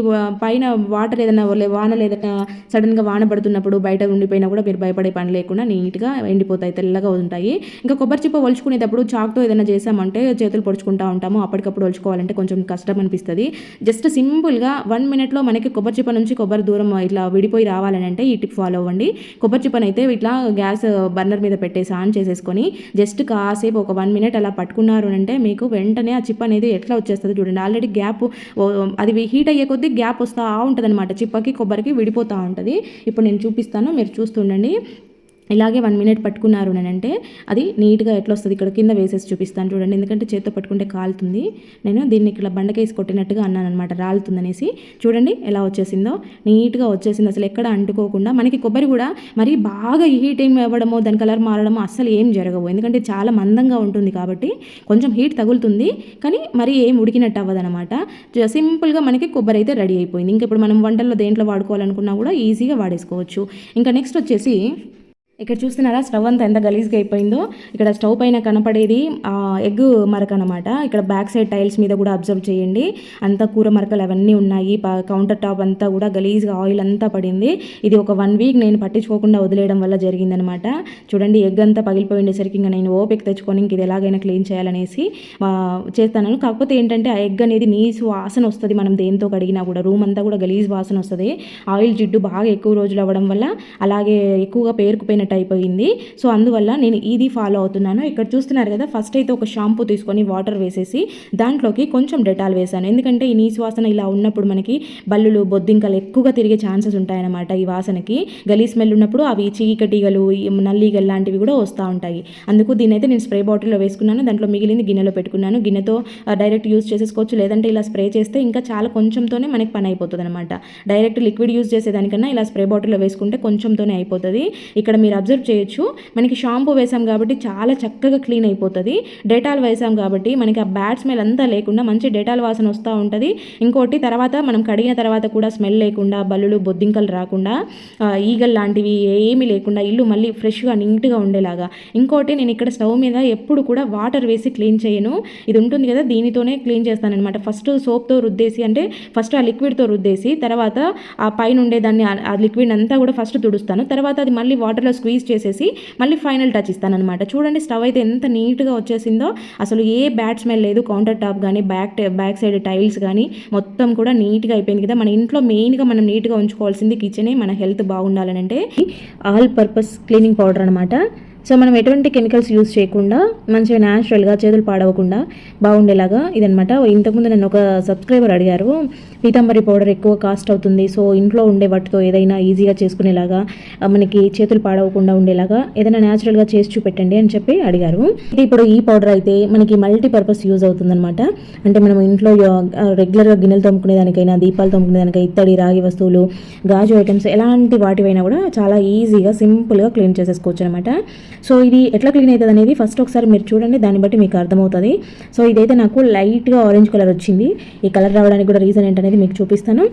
పైన వాటర్ ఏదైనా వానలు ఏదైనా సడన్గా వాన పడుతున్నప్పుడు బయట ఉండిపోయినా కూడా మీరు భయపడే పని లేకుండా నీట్గా ఎండిపోతాయి, తెల్లగా ఉంటాయి. ఇంకా కొబ్బరి చిప్ప ఒలుచుకునేటప్పుడు చాక్తో ఏదైనా చేసామంటే చేతులు పొడుచుకుంటూ ఉంటాము. అప్పటికప్పుడు ఒలుచుకోవాలంటే కొంచెం కష్టం అనిపిస్తుంది. జస్ట్ సింపుల్గా 1 మినిట్లో మనకి కొబ్బరి చిప్ప నుంచి కొబ్బరి దూరం ఇట్లా విడిపోయి రావాలని అంటే ఈ టిప్ ఫాలో అవ్వండి. కొబ్బరి చిప్పనైతే ఇట్లా గ్యాస్ బర్నర్ మీద పెట్టేసి ఆన్ చేసేసుకొని జస్ట్ కాసేపు ఒక 1 మినిట్ అలా పట్టుకున్నారు అంటే మీకు వెంటనే ఆ చిప్ అనేది ఎట్లా వచ్చేస్తుంది చూడండి. ఆల్రెడీ గ్యాప్ అది హీట్ అయ్యే కొద్దీ గ్యాప్ వస్తూ ఉంటుంది అనమాట. చిప్పకి కొబ్బరికి విడిపోతూ ఉంటుంది. ఇప్పుడు నేను చూపిస్తాను, మీరు చూస్తుండండి. ఇలాగే 1 మినిట్ పట్టుకున్నారు అంటే అది నీట్గా ఎట్లా వస్తుంది ఇక్కడ కింద వేసేసి చూపిస్తాను చూడండి. ఎందుకంటే చేత్తో పట్టుకుంటే కాలుతుంది. నేను దీన్ని ఇక్కడ బండకేసి కొట్టినట్టుగా అన్నాను అనమాట, రాలుతుంది అనేసి. చూడండి ఎలా వచ్చేసిందో, నీట్గా వచ్చేసింది. అసలు ఎక్కడ అంటుకోకుండా మనకి కొబ్బరి కూడా మరి బాగా హీట్ ఏం అవ్వడమో దాని కలర్ మారడమో అస్సలు ఏం జరగవు. ఎందుకంటే చాలా మందంగా ఉంటుంది కాబట్టి కొంచెం హీట్ తగులుతుంది, కానీ మరి ఏం ఉడికినట్టు అవ్వదనమాట. సింపుల్గా మనకి కొబ్బరి అయితే రెడీ అయిపోయింది. ఇంకా ఇప్పుడు మనం వంటల్లో దేంట్లో వాడుకోవాలనుకున్నా కూడా ఈజీగా వాడేసుకోవచ్చు. ఇంకా నెక్స్ట్ వచ్చేసి ఇక్కడ చూస్తున్నారా స్టవ్ అంతా ఎంత గలీజ్గా అయిపోయిందో. ఇక్కడ స్టవ్ పైన కనపడేది ఎగ్ మరక అనమాట. ఇక్కడ బ్యాక్ సైడ్ టైల్స్ మీద కూడా అబ్జర్వ్ చేయండి, అంతా కూర మరకలు అవన్నీ ఉన్నాయి. కౌంటర్ టాప్ అంతా కూడా గలీజ్గా ఆయిల్ అంతా పడింది. ఇది ఒక 1 వీక్ నేను పట్టించుకోకుండా వదిలేయడం వల్ల జరిగిందనమాట. చూడండి ఎగ్ అంతా పగిలిపోయి ఉండేసరికి ఇంకా నేను ఓపిక తెచ్చుకొని ఇంక ఇది ఎలాగైనా క్లీన్ చేయాలనేసి చేస్తాను. కాకపోతే ఏంటంటే ఆ ఎగ్ అనేది నీసు వాసన వస్తుంది. మనం దేంతో కడిగినా కూడా రూమ్ అంతా కూడా గలీజ్ వాసన వస్తుంది. ఆయిల్ జిడ్డు బాగా ఎక్కువ రోజులు అవ్వడం వల్ల అలాగే ఎక్కువగా పేరుకుపోయిన అయిపోయింది. సో అందువల్ల నేను ఇది ఫాలో అవుతున్నాను. ఇక్కడ చూస్తున్నారు కదా, ఫస్ట్ అయితే ఒక షాంపూ తీసుకొని వాటర్ వేసేసి దాంట్లోకి కొంచెం డెటాల్ వేసాను. ఎందుకంటే ఈ నీసు వాసన ఇలా ఉన్నప్పుడు మనకి బల్లులు బొద్దింకలు ఎక్కువగా తిరిగే ఛాన్సెస్ ఉంటాయన్నమాట. ఈ వాసనకి గలీ స్మెల్ ఉన్నప్పుడు అవి చీకటీగలు నల్లీగలు లాంటివి కూడా వస్తూ ఉంటాయి. అందుకు దీని అయితే నేను స్ప్రే బాటిల్లో వేసుకున్నాను. దాంట్లో మిగిలింది గిన్నెలో పెట్టుకున్నాను. గిన్నెతో డైరెక్ట్ యూజ్ చేసేసుకోవచ్చు, లేదంటే ఇలా స్ప్రే చేస్తే ఇంకా చాలా కొంచెంతోనే మనకి పని అయిపోతుంది అనమాట. డైరెక్ట్ లిక్విడ్ యూజ్ చేసేదానికన్నా ఇలా స్ప్రే బాటిల్లో వేసుకుంటే కొంచెంతోనే అయిపోతుంది. ఇక్కడ మీరు అబ్జర్వ్ చేయొచ్చు, మనకి షాంపూ వేసాం కాబట్టి చాలా చక్కగా క్లీన్ అయిపోతుంది. డెటాల్ వేసాం కాబట్టి మనకి ఆ బ్యాడ్ స్మెల్ అంతా లేకుండా మంచి డెటాల్ వాసన వస్తూ ఉంటుంది. ఇంకోటి తర్వాత మనం కడిగిన తర్వాత కూడా స్మెల్ లేకుండా బల్లులు బొద్దింకలు రాకుండా ఈగల్ లాంటివి ఏమీ లేకుండా ఇల్లు మళ్ళీ ఫ్రెష్గా నీట్గా ఉండేలాగా. ఇంకోటి నేను ఇక్కడ స్టవ్ మీద ఎప్పుడు కూడా వాటర్ వేసి క్లీన్ చేయను. ఇది ఉంటుంది కదా, దీనితోనే క్లీన్ చేస్తానన్నమాట. ఫస్ట్ సోప్తో రుద్దేసి, అంటే ఫస్ట్ ఆ లిక్విడ్తో రుద్దేసి తర్వాత ఆ పైన ఉండేదాన్ని ఆ లిక్విడ్ అంతా కూడా ఫస్ట్ తుడుస్తాను. తర్వాత అది మళ్ళీ వాటర్లో స్క్వీజ్ చేసేసి మళ్ళీ ఫైనల్ టచ్ ఇస్తానన్నమాట. చూడండి స్టవ్ అయితే ఎంత నీట్గా వచ్చేసిందో. అసలు ఏ బ్యాడ్ స్మెల్ లేదు. కౌంటర్ టాప్ కానీ బ్యాక్ సైడ్ టైల్స్ కానీ మొత్తం కూడా నీట్గా అయిపోయింది కదా. మన ఇంట్లో మెయిన్గా మనం నీట్గా ఉంచుకోవాల్సింది కిచెనే. మన హెల్త్ బాగుండాలని అంటే ఆల్ పర్పస్ క్లీనింగ్ పౌడర్ అనమాట. సో మనం ఎటువంటి కెమికల్స్ యూజ్ చేయకుండా మంచిగా న్యాచురల్గా చేతులు పాడవకుండా బాగుండేలాగా ఇదనమాట. ఇంతకుముందు నన్ను ఒక సబ్స్క్రైబర్ అడిగారు, పీతాంబరి పౌడర్ ఎక్కువ కాస్ట్ అవుతుంది, సో ఇంట్లో ఉండే వాటితో ఏదైనా ఈజీగా చేసుకునేలాగా మనకి చేతులు పాడవకుండా ఉండేలాగా ఏదైనా న్యాచురల్గా చేసి చూపెట్టండి అని చెప్పి అడిగారు. ఇప్పుడు ఈ పౌడర్ అయితే మనకి మల్టీపర్పస్ యూజ్ అవుతుందన్నమాట. అంటే మనం ఇంట్లో రెగ్యులర్గా గిన్నెలు తోముకునేదానికైనా, దీపాలు తోముకునేదానికైనా, ఇత్తడి రాగి వస్తువులు, గాజు ఐటమ్స్ ఎలాంటి వాటివైనా కూడా చాలా ఈజీగా సింపుల్గా క్లీన్ చేసేసుకోవచ్చు అనమాట. సో ఇది ఎట్లా క్లీన్ అవుతుంది అనేది ఫస్ట్ ఒకసారి మీరు చూడండి, దాన్ని బట్టి మీకు అర్థమవుతుంది. సో ఇదైతే నాకు లైట్గా ఆరెంజ్ కలర్ వచ్చింది. ఈ కలర్ రావడానికి కూడా రీజన్ ఏంటనేది మీకు చూపిస్తాను.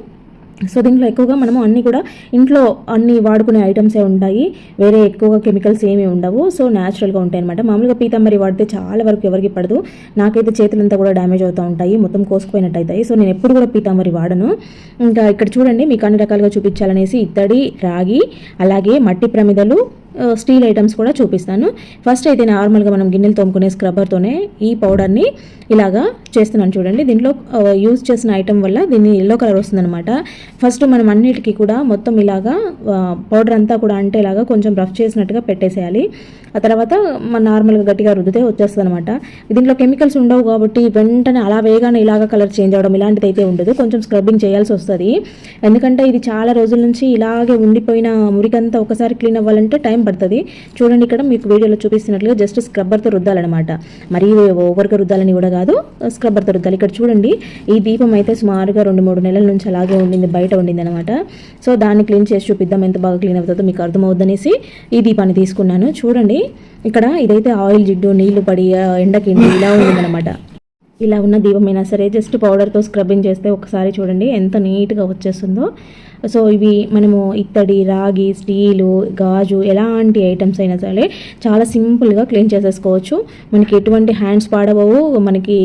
సో దీంట్లో ఎక్కువగా మనము అన్నీ కూడా ఇంట్లో అన్ని వాడుకునే ఐటమ్సే ఉంటాయి, వేరే ఎక్కువగా కెమికల్స్ ఏమీ ఉండవు. సో న్యాచురల్గా ఉంటాయి అనమాట. మామూలుగా పీతాంబరి వాడితే చాలా వరకు ఎవరికి పడదు. నాకైతే చేతులంతా కూడా డ్యామేజ్ అవుతూ ఉంటాయి, మొత్తం కోసుకుపోయినట్టు అవుతాయి. సో నేను ఎప్పుడు కూడా పీతాంబరి వాడను. ఇంకా ఇక్కడ చూడండి, మీకు అన్ని రకాలుగా చూపించాలనేసి ఇత్తడి, రాగి, అలాగే మట్టి ప్రమిదలు, స్టీల్ ఐటమ్స్ కూడా చూపిస్తాను. ఫస్ట్ అయితే నార్మల్గా మనం గిన్నెలు తోముకునే స్క్రబ్బర్తోనే ఈ పౌడర్ని ఇలాగా చేస్తున్నాను చూడండి. దీంట్లో యూజ్ చేసిన ఐటమ్ వల్ల దీన్ని ఎల్లో కలర్ వస్తుందన్నమాట. ఫస్ట్ మనం అన్నిటికీ కూడా మొత్తం ఇలాగా పౌడర్ అంతా కూడా అంటే ఇలాగా కొంచెం రఫ్ చేసినట్టుగా పెట్టేసేయాలి. ఆ తర్వాత మనం నార్మల్గా గట్టిగా రుద్దితే వచ్చేస్తుంది అనమాట. దీంట్లో కెమికల్స్ ఉండవు కాబట్టి వెంటనే అలా వేగానే ఇలాగా కలర్ చేంజ్ అవ్వడం ఇలాంటిది అయితే ఉండదు. కొంచెం స్క్రబ్బింగ్ చేయాల్సి వస్తుంది, ఎందుకంటే ఇది చాలా రోజుల నుంచి ఇలాగే ఉండిపోయిన మురికంతా ఒకసారి క్లీన్ అవ్వాలంటే టైం పడుతుంది. చూడండి, ఇక్కడ మీకు వీడియోలో చూపిస్తున్నట్లుగా జస్ట్ స్క్రబ్బర్తో రుద్దాలన్నమాట. మరీ ఓవర్గా రుద్దాలని కూడా కాదు, స్క్రబ్బర్తో రుద్దాలి. ఇక్కడ చూడండి, ఈ దీపం అయితే సుమారుగా 2-3 నెలల నుంచి అలాగే ఉండింది, బయట ఉండింది అనమాట. సో దాన్ని క్లీన్ చేసి చూపిద్దాం ఎంత బాగా క్లీన్ అవుతుందో మీకు అర్థమవుద్దనేసి ఈ దీపాన్ని తీసుకున్నాను. చూడండి, ఇక్కడ ఇదైతే ఆయిల్ జిడ్డు నీళ్లు పడి ఎండకి ఇలా ఉండిందనమాట. ఇలా ఉన్న దీపమైనా సరే జస్ట్ పౌడర్తో స్క్రబ్బింగ్ చేస్తే ఒకసారి చూడండి ఎంత నీట్గా వచ్చేస్తుందో. సో ఇవి మనము ఇత్తడి, రాగి, స్టీలు, గాజు ఎలాంటి ఐటమ్స్ అయినా సరే చాలా సింపుల్గా క్లీన్ చేసేసుకోవచ్చు. మనకి ఎటువంటి హ్యాండ్స్ పాడవవు, మనకి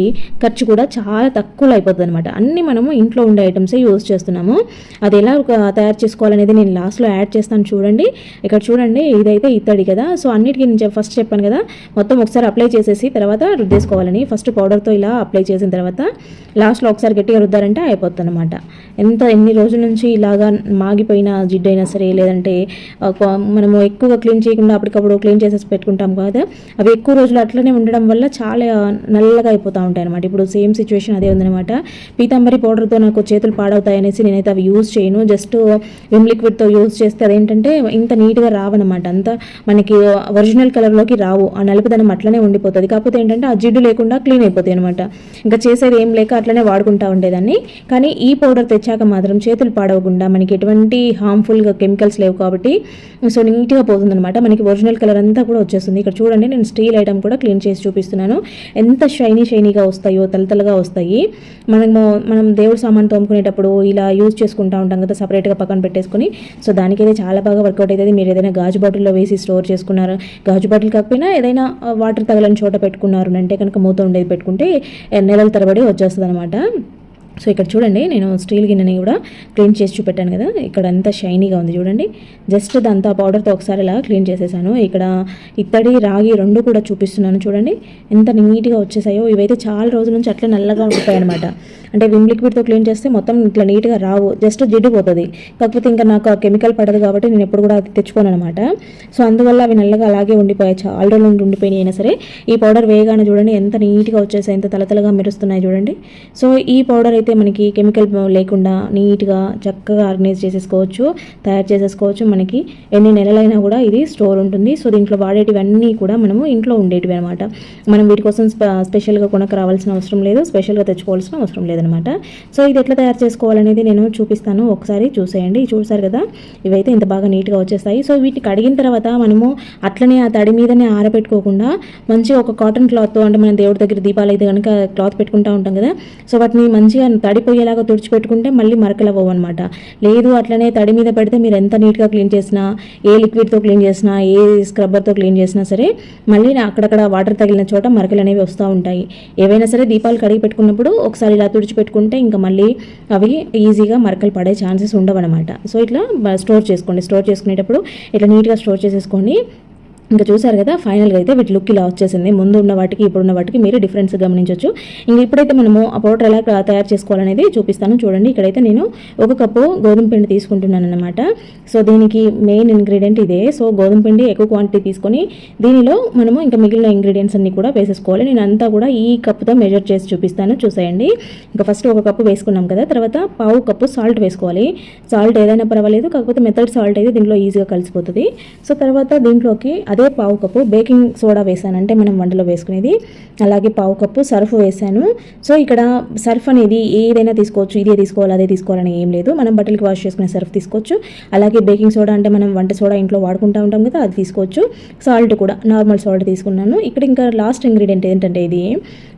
ఖర్చు కూడా చాలా తక్కువలో అయిపోతుంది అనమాట. అన్నీ మనము ఇంట్లో ఉండే ఐటమ్సే యూజ్ చేస్తున్నాము. అది ఎలా తయారు చేసుకోవాలనేది నేను లాస్ట్లో యాడ్ చేస్తాను చూడండి. ఇక్కడ చూడండి, ఇదైతే ఇత్తడి కదా. సో అన్నిటికీ నేను ఫస్ట్ చెప్పాను కదా, మొత్తం ఒకసారి అప్లై చేసేసి తర్వాత రుద్దేసుకోవాలని. ఫస్ట్ పౌడర్తో ఇలా అప్లై చేసిన తర్వాత లాస్ట్లో ఒకసారి గట్టిగా రుద్దారంటే అయిపోతుంది అనమాట. ఎన్ని రోజుల నుంచి ఇలాగా మాగిపోయిన జిడ్డు అయినా సరే, లేదంటే మనము ఎక్కువగా క్లీన్ చేయకుండా అప్పటికప్పుడు క్లీన్ చేసేసి పెట్టుకుంటాం కదా, అవి ఎక్కువ రోజులు అట్లనే ఉండడం వల్ల చాలా నల్లగా అయిపోతూ ఉంటాయి అనమాట. ఇప్పుడు సేమ్ సిచ్యువేషన్ అదే ఉందన్నమాట. పీతాంబరి పౌడర్తో నాకు చేతులు పాడవుతాయి అనేసి నేనైతే అవి యూజ్ చేయను. జస్ట్ విమ్ లిక్విడ్తో యూజ్ చేస్తే అదేంటంటే ఇంత నీట్గా రావన్నమాట. అంతా మనకి ఒరిజినల్ కలర్లోకి రావు, ఆ నలుపుదనం అట్లనే ఉండిపోతుంది. కాకపోతే ఏంటంటే ఆ జిడ్డు లేకుండా క్లీన్ అయిపోతాయి అనమాట. ఇంకా చేసేది ఏం లేక అట్లనే వాడుకుంటూ ఉండేదాన్ని. కానీ ఈ పౌడర్ తెచ్చాక మాత్రం చేతులు పాడవకుండా మనకి ఎటువంటి హార్మ్ఫుల్గా కెమికల్స్ లేవు కాబట్టి సో నీట్గా పోతుందన్నమాట. మనకి ఒరిజినల్ కలర్ అంతా కూడా వచ్చేస్తుంది. ఇక్కడ చూడండి, నేను స్టీల్ ఐటమ్ కూడా క్లీన్ చేసి చూపిస్తున్నాను. ఎంత షైనీగా వస్తాయో, తలతలగా వస్తాయి. మనం దేవుడు సామాన్ తోముకునేటప్పుడు ఇలా యూజ్ చేసుకుంటూ ఉంటాం కదా, సపరేట్గా పక్కన పెట్టేసుకొని. సో దానికైతే చాలా బాగా వర్కౌట్ అవుతుంది. మీరు ఏదైనా గాజు బాటిల్లో వేసి స్టోర్ చేసుకున్నారు, గాజు బాటిల్ కాకపోయినా ఏదైనా వాటర్ తగలని చోట పెట్టుకున్నారు అంటే కనుక మూత ఉండేది పెట్టుకుంటే నెలల తరబడి వచ్చేస్తుంది అనమాట. సో ఇక్కడ చూడండి, నేను స్టీల్ గిన్నెని కూడా క్లీన్ చేసి చూపెట్టాను కదా, ఇక్కడ అంతా షైనీగా ఉంది చూడండి. జస్ట్ దాంతో పౌడర్తో ఒకసారి ఇలా క్లీన్ చేసేసాను. ఇక్కడ ఇత్తడి, రాగి రెండు కూడా చూపిస్తున్నాను చూడండి ఎంత నీట్గా వచ్చేసాయో. ఇవైతే చాలా రోజుల నుంచి అట్లా నల్లగా ఉంటాయి అనమాట. అంటే విమ్ లిక్విడ్తో క్లీన్ చేస్తే మొత్తం ఇట్లా నీట్గా రావు, జస్ట్ జిడ్డు పోతుంది. కాకపోతే ఇంకా నాకు ఆ కెమికల్ పడదు కాబట్టి నేను ఎప్పుడు కూడా అది తెచ్చుకోను అనమాట. సో అందువల్ల అవి నల్లగా అలాగే ఉండిపోయాయి, చాలా రోజుల నుండి ఉండిపోయినాయి. అయినా సరే ఈ పౌడర్ వేయగానే చూడండి ఎంత నీట్గా వచ్చేసాయి, ఎంత తలతలగా మెరుస్తున్నాయి చూడండి. సో ఈ పౌడర్ అయితే మనకి కెమికల్ లేకుండా నీట్గా చక్కగా ఆర్గనైజ్ చేసేసుకోవచ్చు, తయారు చేసేసుకోవచ్చు. మనకి ఎన్ని నెలలైనా కూడా ఇది స్టోర్ ఉంటుంది. సో దీంట్లో వాడేటివన్నీ కూడా మనము ఇంట్లో ఉండేటివి అనమాట. మనం వీటి కోసం స్పెషల్గా కొనక రావాల్సిన అవసరం లేదు, స్పెషల్గా తెచ్చుకోవాల్సిన అవసరం లేదనమాట. సో ఇది ఎట్లా తయారు చేసుకోవాలనేది నేను చూపిస్తాను, ఒకసారి చూసేయండి. చూసారు కదా, ఇవైతే ఇంత బాగా నీట్గా వచ్చేస్తాయి. సో వీటిని కడిగిన తర్వాత మనము అట్లనే ఆ తడి మీదనే ఆరబెట్టుకోకుండా మంచిగా ఒక కాటన్ క్లాత్, అంటే మనం దేవుడి దగ్గర దీపాలు అయితే కనుక క్లాత్ పెట్టుకుంటూ ఉంటాం కదా, సో వాటిని మంచిగా తడిపోయేలాగా తుడిచిపెట్టుకుంటే మళ్ళీ మరకలు అవ్వవు అనమాట. లేదు అట్లనే తడి మీద పెడితే మీరు ఎంత నీట్గా క్లీన్ చేసినా, ఏ లిక్విడ్తో క్లీన్ చేసినా, ఏ స్క్రబ్బర్తో క్లీన్ చేసినా సరే మళ్ళీ అక్కడక్కడ వాటర్ తగిలిన చోట మరకలు అనేవి వస్తూ ఉంటాయి. ఏవైనా సరే దీపాలు కడిగి పెట్టుకున్నప్పుడు ఒకసారి ఇలా తుడిచిపెట్టుకుంటే ఇంకా మళ్ళీ అవి ఈజీగా మరకలు పడే ఛాన్సెస్ ఉండవన్నమాట. సో ఇట్లా స్టోర్ చేసుకోండి. స్టోర్ చేసుకునేటప్పుడు ఇట్లా నీట్గా స్టోర్ చేసేసుకోండి. ఇంకా చూసారు కదా, ఫైనల్గా అయితే వీటి లుక్ ఇలా వచ్చేసింది. ముందు ఉన్న వాటికి ఇప్పుడున్న వాటికి మీరు డిఫరెన్స్ గమనించవచ్చు. ఇంకా ఇప్పుడైతే మనము ఆ పౌడర్ ఎలా తయారు చేసుకోవాలనేది చూపిస్తాను చూడండి. ఇక్కడైతే నేను 1 కప్పు గోధుమ పిండి తీసుకుంటున్నాను అనమాట. సో దీనికి మెయిన్ ఇంగ్రీడియంట్ ఇదే. సో గోధుమ పిండి ఎక్కువ క్వాంటిటీ తీసుకొని దీనిలో మనము ఇంకా మిగిలిన ఇంగ్రీడియంట్స్ అన్ని కూడా వేసేసుకోవాలి. నేను అంతా కూడా ఈ కప్పుతో మెజర్ చేసి చూపిస్తాను, చూసేయండి. ఇంకా ఫస్ట్ 1 కప్పు వేసుకున్నాం కదా, తర్వాత 1/2 కప్పు సాల్ట్ వేసుకోవాలి. సాల్ట్ ఏదైనా పర్వాలేదు, కాకపోతే మెథడ్ సాల్ట్ అయితే దీంట్లో ఈజీగా కలిసిపోతుంది. సో తర్వాత దీంట్లోకి అదే పావు కప్పు బేకింగ్ సోడా వేసాను, అంటే మనం వంటలో వేసుకునేది. అలాగే పావు కప్పు సర్ఫ్ వేసాను. సో ఇక్కడ సర్ఫ్ అనేది ఏదైనా తీసుకోవచ్చు, ఇదే తీసుకోవాలి అదే తీసుకోవాలని ఏం లేదు. మనం బట్టలకి వాష్ చేసుకునే సర్ఫ్ తీసుకోవచ్చు. అలాగే బేకింగ్ సోడా అంటే మనం వంట సోడా ఇంట్లో వాడుకుంటూ ఉంటాం కదా, అది తీసుకోవచ్చు. సాల్ట్ కూడా నార్మల్ సాల్ట్ తీసుకున్నాను. ఇక్కడ ఇంకా లాస్ట్ ఇంగ్రీడియంట్ ఏంటంటే ఇది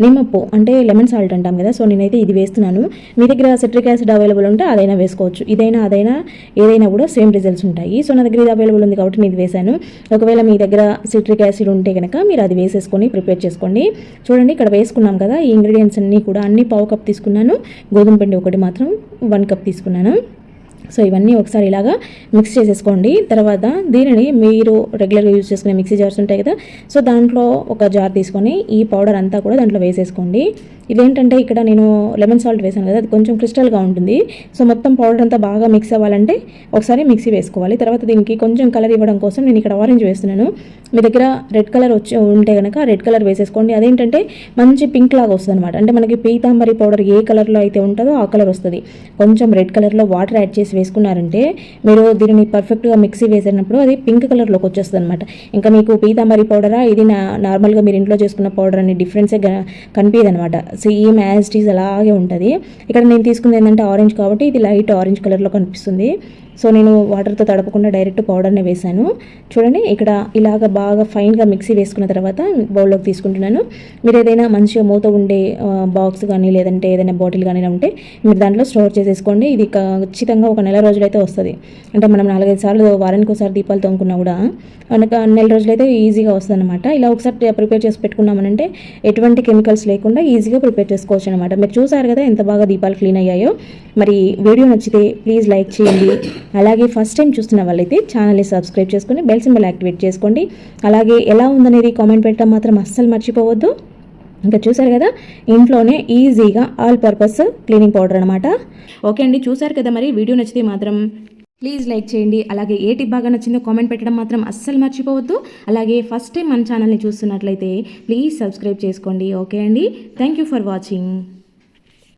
నిమ్మప్పు, అంటే లెమన్ సాల్ట్ అంటాం కదా. సో నేనైతే ఇది వేస్తున్నాను. మీ దగ్గర సిట్రిక్ యాసిడ్ అవైలబుల్ ఉంటే అదైనా వేసుకోవచ్చు. ఇదైనా అదైనా ఏదైనా కూడా సేమ్ రిజల్ట్స్ ఉంటాయి. సో నా దగ్గర ఇది అవైలబుల్ ఉంది కాబట్టి నేను ఇది వేసాను. ఒకవేళ మీ దగ్గర సిట్రిక్ యాసిడ్ ఉంటే కనుక మీరు అది వేసేసుకొని ప్రిపేర్ చేసుకోండి. చూడండి ఇక్కడ వేసుకున్నాం కదా ఈ ఇంగ్రీడియంట్స్ అన్నీ కూడా, అన్ని పావు కప్ తీసుకున్నాను. గోధుమ పిండి ఒకటి మాత్రం 1 కప్ తీసుకున్నాను. సో ఇవన్నీ ఒకసారి ఇలాగా మిక్స్ చేసేసుకోండి. తర్వాత దీనిని మీరు రెగ్యులర్గా యూజ్ చేసుకునే మిక్సీ జార్స్ ఉంటాయి కదా, సో దాంట్లో ఒక జార్ తీసుకొని ఈ పౌడర్ అంతా కూడా దాంట్లో వేసేసుకోండి. ఇదేంటంటే ఇక్కడ నేను లెమన్ సాల్ట్ వేసాను కదా, అది కొంచెం క్రిస్టల్గా ఉంటుంది. సో మొత్తం పౌడర్ అంతా బాగా మిక్స్ అవ్వాలంటే ఒకసారి మిక్సీ వేసుకోవాలి. తర్వాత దీనికి కొంచెం కలర్ ఇవ్వడం కోసం నేను ఇక్కడ ఆరెంజ్ వేస్తున్నాను. మీ దగ్గర రెడ్ కలర్ వచ్చి ఉంటే కనుక రెడ్ కలర్ వేసేసుకోండి. అదేంటంటే మంచి పింక్ లాగా వస్తుంది అనమాట. అంటే మనకి పీతాంబరి పౌడర్ ఏ కలర్లో అయితే ఉంటుందో ఆ కలర్ వస్తుంది. కొంచెం రెడ్ కలర్లో వాటర్ యాడ్ చేసి వేసుకున్నారంటే మీరు దీనిని పర్ఫెక్ట్గా మిక్సీ వేసినప్పుడు అది పింక్ కలర్లోకి వచ్చేస్తుంది అనమాట. ఇంకా మీకు పీతాంబరి పౌడరా ఇది నార్మల్గా మీరు ఇంట్లో చేసుకున్న పౌడర్ అని డిఫరెన్సే కనిపించదు అనమాట. సేమ్ యాజ్ ఇట్ ఈజ్ అలాగే ఉంటుంది. ఇక్కడ నేను తీసుకుంది ఏంటంటే ఆరెంజ్ కాబట్టి ఇది లైట్ ఆరెంజ్ కలర్లో కనిపిస్తుంది. సో నేను వాటర్తో తడపకుండా డైరెక్ట్ పౌడర్ని వేసాను. చూడండి ఇక్కడ ఇలాగ బాగా ఫైన్గా మిక్సీ వేసుకున్న తర్వాత బౌల్లోకి తీసుకుంటున్నాను. మీరు ఏదైనా మంచిగా మూత ఉండే బాక్స్ కానీ లేదంటే ఏదైనా బాటిల్ కానీ ఉంటే మీరు దాంట్లో స్టోర్ చేసేసుకోండి. ఇది ఖచ్చితంగా ఒక నెల రోజులైతే వస్తుంది. అంటే మనం 4-5 సార్లు వారానికి ఒకసారి దీపాలు తోముకున్నా కూడా మనకు నెల రోజులైతే ఈజీగా వస్తుంది అనమాట. ఇలా ఒకసారి ప్రిపేర్ చేసి పెట్టుకున్నామనంటే ఎటువంటి కెమికల్స్ లేకుండా ఈజీగా ప్రిపేర్ చేసుకోవచ్చు అనమాట. మీరు చూసారు కదా ఎంత బాగా దీపాలు క్లీన్ అయ్యాయో. మరి వీడియో నచ్చితే ప్లీజ్ లైక్ చేయండి. అలాగే ఫస్ట్ టైం చూస్తున్న వాళ్ళైతే ఛానల్ని సబ్స్క్రైబ్ చేసుకొని బెల్ సింబల్ యాక్టివేట్ చేసుకోండి. అలాగే ఎలా ఉందనేది కామెంట్ పెట్టడం మాత్రం అస్సలు మర్చిపోవద్దు. ఇంకా చూసారు కదా ఇంట్లోనే ఈజీగా ఆల్ పర్పస్ క్లీనింగ్ పౌడర్ అనమాట. ఓకే అండి, చూసారు కదా. మరి వీడియో నచ్చితే మాత్రం ప్లీజ్ లైక్ చేయండి. అలాగే ఏ టిప్ బాగా నచ్చిందో కామెంట్ పెట్టడం మాత్రం అస్సలు మర్చిపోవద్దు. అలాగే ఫస్ట్ టైం మన ఛానల్ని చూస్తున్నట్లయితే ప్లీజ్ సబ్స్క్రైబ్ చేసుకోండి. ఓకే అండి, థ్యాంక్ యూ ఫర్ వాచింగ్.